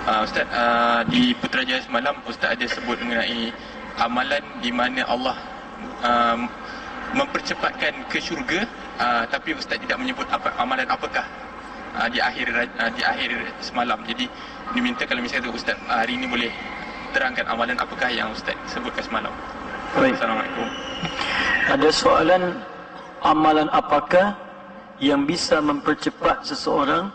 Ustaz, di Putrajaya semalam Ustaz ada sebut mengenai amalan di mana Allah mempercepatkan ke syurga, tapi Ustaz tidak menyebut amalan apakah di akhir semalam. Jadi diminta kalau misalnya Ustaz hari ini boleh terangkan amalan apakah yang Ustaz sebutkan semalam. Baik. Assalamualaikum. Ada soalan, amalan apakah yang bisa mempercepat seseorang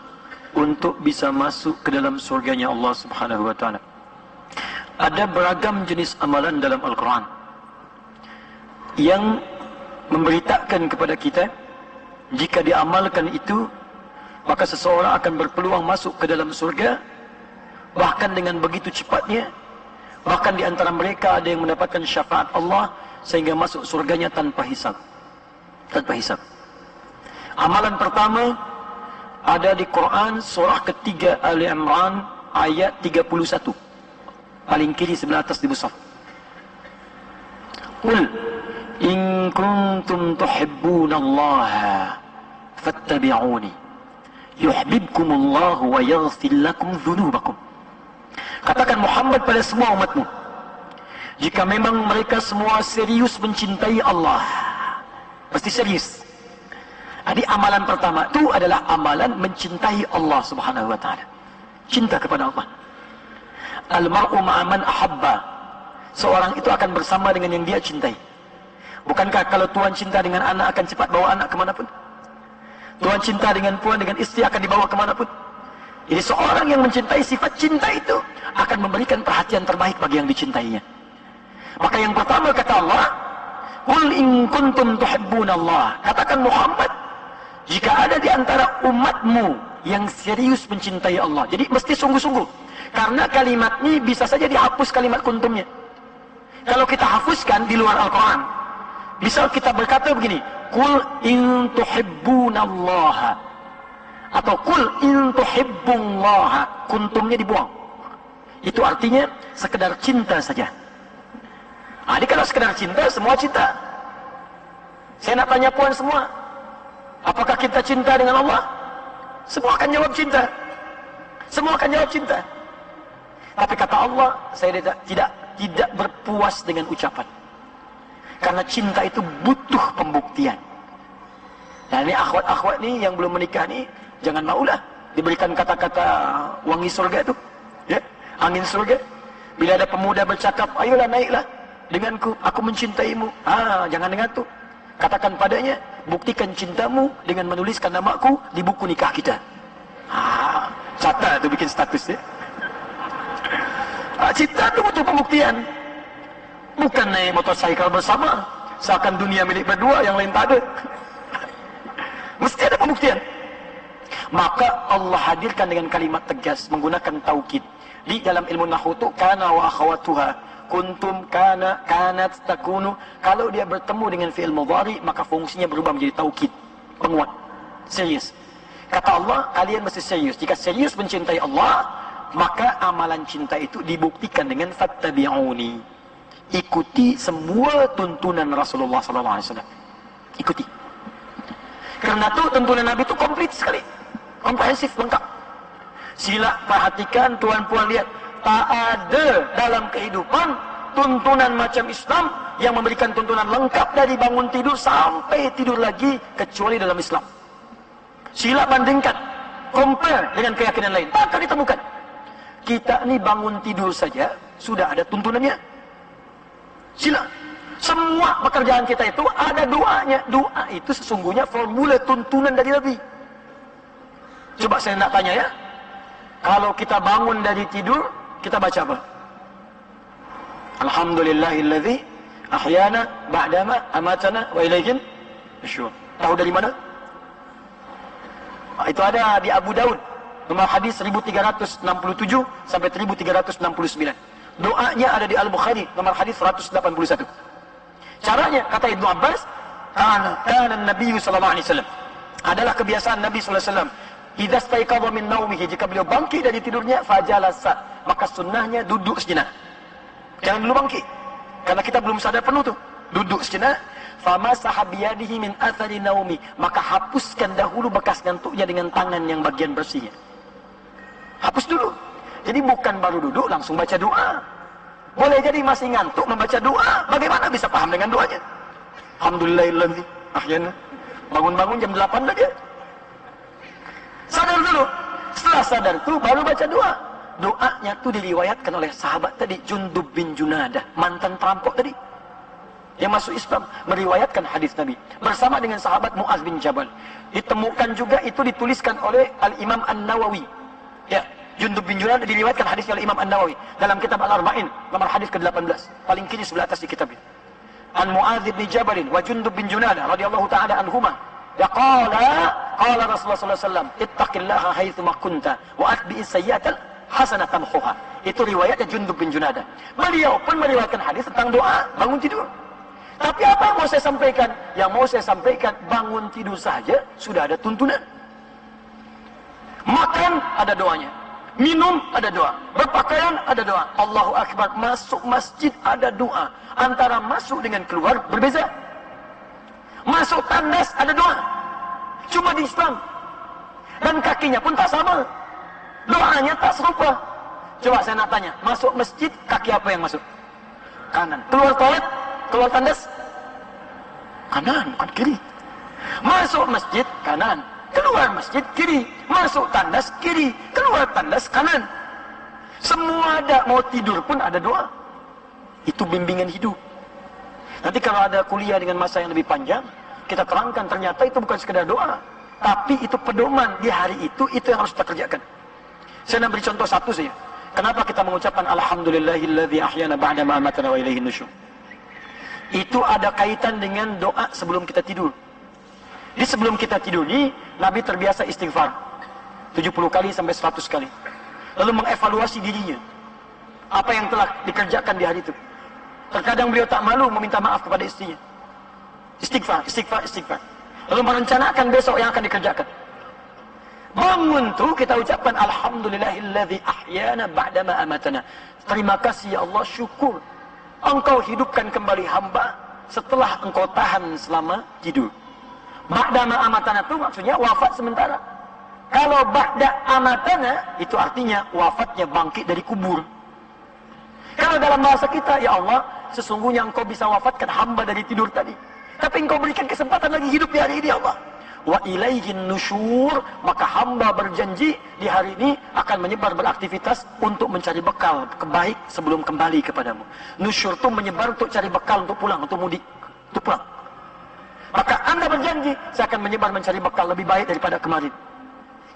untuk bisa masuk ke dalam surganya Allah Subhanahu wa taala. Ada beragam jenis amalan dalam Al-Quran yang memberitakan kepada kita jika diamalkan itu maka seseorang akan berpeluang masuk ke dalam surga, bahkan dengan begitu cepatnya. Bahkan di antara mereka ada yang mendapatkan syafaat Allah sehingga masuk surganya tanpa hisab. Tanpa hisab. Amalan pertama ada di Quran surah ketiga Ali Imran ayat 31. Paling kiri sebelah atas di mushaf. Qul in kuntum tuhibbunallaha fattabi'uni yuhibbukumullahu wa yaghfir lakum dzunubakum. Katakan Muhammad pada semua umatmu, jika memang mereka semua serius mencintai Allah, pasti serius. Jadi amalan pertama itu adalah amalan mencintai Allah Subhanahu wa taala. Cinta kepada Allah. Al-mar'u ma'aman ahabba. Seorang itu akan bersama dengan yang dia cintai. Bukankah kalau Tuhan cinta dengan anak akan cepat bawa anak kemanapun? Tuhan cinta dengan puan, dengan istri akan dibawa kemanapun? Jadi seorang yang mencintai sifat cinta itu akan memberikan perhatian terbaik bagi yang dicintainya. Maka yang pertama kata Allah, Qul in kuntum tuhibbunallah. Katakan Muhammad, jika ada di antara umatmu yang serius mencintai Allah. Jadi mesti sungguh-sungguh. Karena kalimat ini bisa saja dihapus kalimat kuntumnya. Kalau kita hapuskan di luar Al-Quran, bisa kita berkata begini, Qul in tuhibbunallaha. Atau Qul in tuhibbullaha. Kuntumnya dibuang. Itu artinya sekedar cinta saja. Jadi kalau sekedar cinta, semua cinta. Saya nak tanya puan semua, apakah kita cinta dengan Allah? Semua akan jawab cinta. Semua akan jawab cinta. Tapi kata Allah, saya tidak berpuas dengan ucapan. Karena cinta itu butuh pembuktian. Dan ini akhwat-akhwat ni yang belum menikah ni, jangan maulah diberikan kata-kata wangi surga itu. Ya, angin surga. Bila ada pemuda bercakap, ayolah naiklah denganku, aku mencintaimu. Jangan dengar tu. Katakan padanya, buktikan cintamu dengan menuliskan namaku di buku nikah kita. Catat tu bikin status ya. Cinta tu butuh pembuktian. Bukan naik motorsikal bersama, seakan dunia milik berdua, yang lain tak ada. Mesti ada pembuktian. Maka Allah hadirkan dengan kalimat tegas menggunakan taukid. Di dalam ilmu nahwu tu kana wa akhawatuha, kuntum, kana, kanat, takunu. Kalau dia bertemu dengan fi'il mudhari, maka fungsinya berubah menjadi taukid, penguat, serius. Kata Allah, kalian mesti serius. Jika serius mencintai Allah, maka amalan cinta itu dibuktikan dengan fattabi'uni. Ikuti semua tuntunan Rasulullah SAW. Ikuti. Karena itu tuntunan Nabi itu komplit sekali, komprehensif, lengkap. Sila perhatikan, tuan-puan lihat, tak ada dalam kehidupan tuntunan macam Islam yang memberikan tuntunan lengkap dari bangun tidur sampai tidur lagi kecuali dalam Islam. Sila bandingkan, compare dengan keyakinan lain, tak akan ditemukan. Kita ni bangun tidur saja sudah ada tuntunannya. Sila. Semua pekerjaan kita itu ada doanya. Doa itu sesungguhnya formula tuntunan dari Nabi. Coba saya nak tanya ya. Kalau kita bangun dari tidur, kita baca apa? Alhamdulillahilladzi ahyana ba'dama amatana wa ilaihin nusyur. Tahu dari mana? Itu ada di Abu Daud, nomor hadis 1367 sampai 1369. Doanya ada di Al-Bukhari, nomor hadis 181. Caranya, kata Ibnu Abbas, kana Nabi sallallahu alaihi wasallam, adalah kebiasaan Nabi sallallahu alaihi wasallam, idza staiqadha min naumihi, jika beliau bangkit dari tidurnya, fajalasa, maka sunnahnya duduk sejenak. Jangan dulu bangkit, karena kita belum sadar penuh tu. Duduk sejenak, famasaha biyadihi min athari naumi, maka hapuskan dahulu bekas ngantuknya dengan tangan yang bagian bersihnya. Hapus dulu. Jadi bukan baru duduk langsung baca doa. Boleh jadi masih ngantuk membaca doa. Bagaimana bisa paham dengan doanya? Alhamdulillahilladzi ahyana. Bangun-bangun jam 8 dah dia. Sadar dulu. Setelah sadar itu baru baca doa. Doanya tuh diriwayatkan oleh sahabat tadi, Jundub bin Junadah, mantan perampok tadi, yang masuk Islam, meriwayatkan hadis Nabi bersama dengan sahabat Muaz bin Jabal. Ditemukan juga itu dituliskan oleh Al-Imam An-Nawawi. Ya, Jundub bin Junadah diriwayatkan hadisnya oleh Imam An-Nawawi dalam kitab Al-Arba'in, nomor hadis ke-18, paling kiri sebelah atas di kitab ini. An Muaz bin Jabal wa Jundub bin Junadah radhiyallahu taala anhuma. Ya qala Rasulullah sallallahu alaihi wasallam, ittaqillaha haitsu ma kunta wa atbi'is sayyi'atal hasanatan tamhuha. Itu riwayatnya Jundub bin Junadah. Beliau pun meriwayatkan hadis tentang doa bangun tidur. Tapi apa yang mau saya sampaikan? Yang mau saya sampaikan, bangun tidur saja sudah ada tuntunan. Makan ada doanya, minum ada doa, berpakaian ada doa, Allahu Akbar, masuk masjid ada doa. Antara masuk dengan keluar berbeza. Masuk tandas ada doa. Cuma di Islam. Dan kakinya pun tak sama. Doanya tak serupa. Coba saya nak tanya, masuk masjid kaki apa yang masuk? Kanan. Keluar toilet, keluar tandas kanan, bukan kiri. Masuk masjid kanan, keluar masjid kiri. Masuk tandas kiri, keluar tandas kanan. Semua ada. Mau tidur pun ada doa. Itu bimbingan hidup. Nanti kalau ada kuliah dengan masa yang lebih panjang, kita terangkan ternyata itu bukan sekedar doa, tapi itu pedoman di hari itu yang harus kita kerjakan. Saya nak beri contoh satu saja. Kenapa kita mengucapkan Alhamdulillahilladzi ahyana ba'da ma amatana wa ilaihi nusyur? Itu ada kaitan dengan doa sebelum kita tidur. Di sebelum kita tidur ini, Nabi terbiasa istighfar 70 kali sampai 100 kali. Lalu mengevaluasi dirinya. Apa yang telah dikerjakan di hari itu. Terkadang beliau tak malu meminta maaf kepada istrinya. Istighfar, istighfar, istighfar. Lalu merencanakan besok yang akan dikerjakan. Bangun tu kita ucapkan Alhamdulillahilladzi ahyana ba'da ma amatana. Terima kasih ya Allah, syukur Engkau hidupkan kembali hamba setelah Engkau tahan selama tidur. Ba'da ma amatana itu maksudnya wafat sementara. Kalau ba'da amatana itu artinya wafatnya bangkit dari kubur. Kalau dalam bahasa kita, ya Allah, sesungguhnya Engkau bisa wafatkan hamba dari tidur tadi, tapi Engkau berikan kesempatan lagi hidup di hari ini, ya Allah. Wa ilaihin nusyur, maka hamba berjanji di hari ini akan menyebar beraktivitas untuk mencari bekal kebaik sebelum kembali kepadamu. Nusyur itu menyebar untuk cari bekal, untuk pulang, untuk mudik, untuk pulang. Maka Anda berjanji, saya akan menyebar mencari bekal lebih baik daripada kemarin.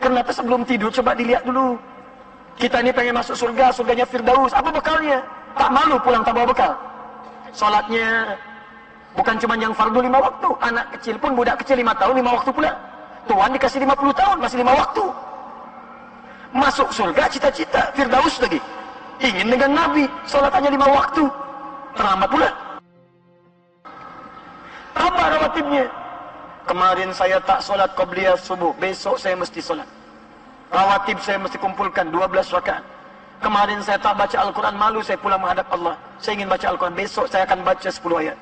Kenapa sebelum tidur coba dilihat dulu. Kita ini pengen masuk surga, surganya Firdaus. Apa bekalnya? Tak malu pulang tak bawa bekal. Salatnya bukan cuma yang fardu 5 waktu. Anak kecil pun, budak kecil 5 tahun 5 waktu pula. Tuhan dikasih 50 tahun masih 5 waktu. Masuk surga cita-cita Firdaus lagi. Ingin dengan Nabi, salat hanya 5 waktu. Terlambat pula. Apa rawatibnya? Kemarin saya tak salat qabliyah subuh, besok saya mesti salat. Rawatib saya mesti kumpulkan 12 rakaat. Kemarin saya tak baca Al-Quran, malu saya pulang menghadap Allah. Saya ingin baca Al-Quran, besok saya akan baca 10 ayat.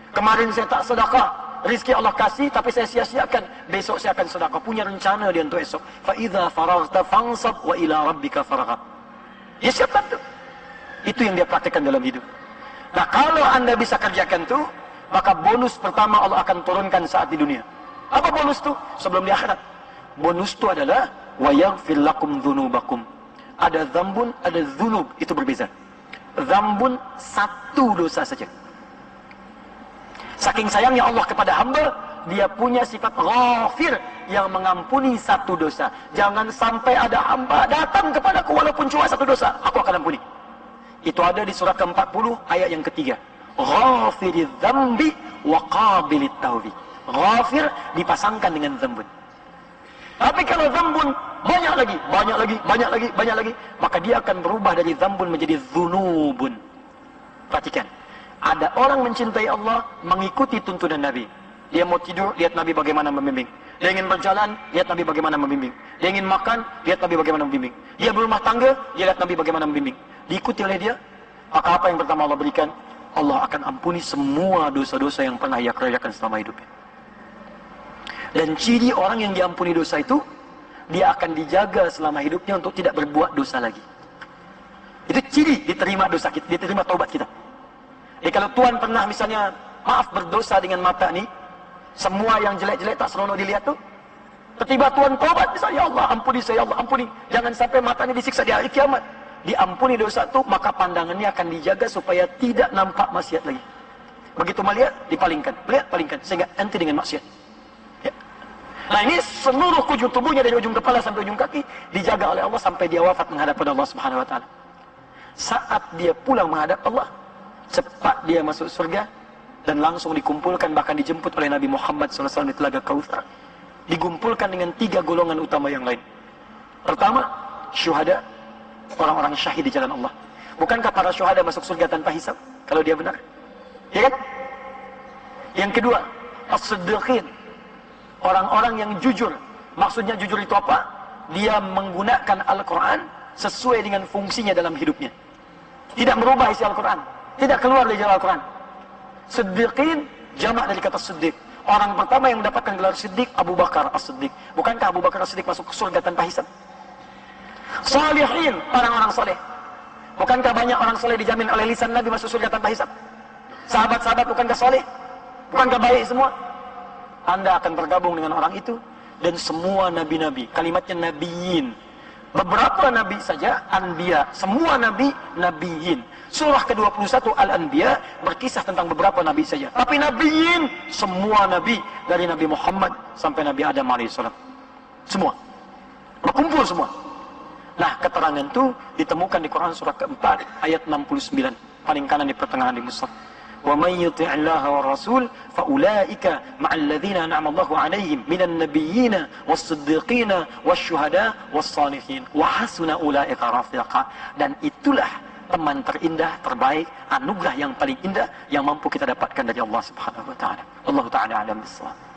Kemarin saya tak sedekah, rizki Allah kasih tapi saya sia-siakan, besok saya akan sedekah. Punya rencana dia untuk esok. Fa idza faraghta fansab wa ila rabbika farghab. Ya siapa tu? Itu yang dia praktikkan dalam hidup. Nah, kalau Anda bisa kerjakan tu, maka bonus pertama Allah akan turunkan saat di dunia. Apa bonus tu? Sebelum di akhirat. Bonus tu adalah wa yaghfir lakum dzunubakum. Ada dzambun, ada dzunub, itu berbeza. Dzambun satu dosa saja. Saking sayangnya Allah kepada hamba, dia punya sifat ghafir yang mengampuni satu dosa. Jangan sampai ada hamba datang kepadaku walaupun cuma satu dosa, aku akan ampuni. Itu ada di surah ke-40 ayat yang ketiga. Ghafiriz dzambi wa qabilit taubi. Ghafir dipasangkan dengan dzambun. Tapi kalau dzambun banyak lagi, maka dia akan berubah dari dzambun menjadi dzunubun. Perhatikan. Ada orang mencintai Allah, mengikuti tuntunan Nabi. Dia mau tidur, lihat Nabi bagaimana membimbing. Dia ingin berjalan, lihat Nabi bagaimana membimbing. Dia ingin makan, lihat Nabi bagaimana membimbing. Dia berumah tangga, dia lihat Nabi bagaimana membimbing. Diikuti oleh dia, maka apa yang pertama Allah berikan? Allah akan ampuni semua dosa-dosa yang pernah ia kerjakan selama hidupnya. Dan ciri orang yang diampuni dosa itu, dia akan dijaga selama hidupnya untuk tidak berbuat dosa lagi. Itu ciri diterima dosa kita, diterima taubat kita. Jadi kalau Tuhan pernah misalnya maaf berdosa dengan mata ni, semua yang jelek-jelek tak seronok dilihat tu, tiba-tiba Tuhan taubat, misalnya, ya Allah ampuni saya, ya Allah ampuni, jangan sampai matanya disiksa di hari kiamat. Diampuni dosa tu, maka pandangannya akan dijaga supaya tidak nampak maksiat lagi. Begitu melihat, dipalingkan, melihat, palingkan, sehingga enti dengan maksiat. Ya. Nah ini seluruh ujung tubuhnya dari ujung kepala sampai ujung kaki dijaga oleh Allah sampai dia wafat menghadap pada Allah Subhanahu Wa Taala. Saat dia pulang menghadap Allah, cepat dia masuk surga dan langsung dikumpulkan, bahkan dijemput oleh Nabi Muhammad SAW di Telaga Kautsar. Dikumpulkan dengan 3 golongan utama yang lain. Pertama, syuhada, orang-orang syahid di jalan Allah. Bukankah para syuhada masuk surga tanpa hisab kalau dia benar? Ya kan? Yang kedua, as-siddiqin, orang-orang yang jujur. Maksudnya jujur itu apa? Dia menggunakan Al-Quran sesuai dengan fungsinya dalam hidupnya. Tidak merubah isi Al-Quran, tidak keluar dari jalan Al-Quran. Siddiqin, jamak dari kata siddiq. Orang pertama yang mendapatkan gelar siddiq, Abu Bakar as-Siddiq. Bukankah Abu Bakar as-Siddiq masuk ke surga tanpa hisab? Salihin, orang-orang soleh. Bukankah banyak orang soleh dijamin oleh lisan Nabi masuk surga tanpa hisab? Sahabat-sahabat bukankah soleh? Bukankah baik semua? Anda akan tergabung dengan orang itu. Dan semua nabi-nabi, kalimatnya nabiyin. Beberapa nabi saja, anbiya. Semua nabi, nabiyin. Surah ke-21 Al-Anbiya berkisah tentang beberapa nabi saja. Tapi nabiyin, semua nabi. Dari Nabi Muhammad sampai Nabi Adam AS. Semua. Berkumpul semua. Nah, keterangan itu ditemukan di Quran surah keempat ayat 69. Paling kanan di pertengahan di mushaf. وَمَنْ يُطِعِ اللَّهَ وَالرَّسُولَ فَأُولَٰئِكَ مَعَ الَّذِينَ أَنْعَمَ اللَّهُ عَلَيْهِمْ مِنَ النَّبِيِّينَ وَالصِّدِّيقِينَ وَالشُّهَدَاءِ وَالصَّالِحِينَ وَحَسُنَ أُولَٰئِكَ رَفِيقًا. Dan itulah teman terindah, terbaik, anugerah yang paling indah yang mampu kita dapatkan dari Allah Subhanahu wa taala. Allah taala alam bissawab.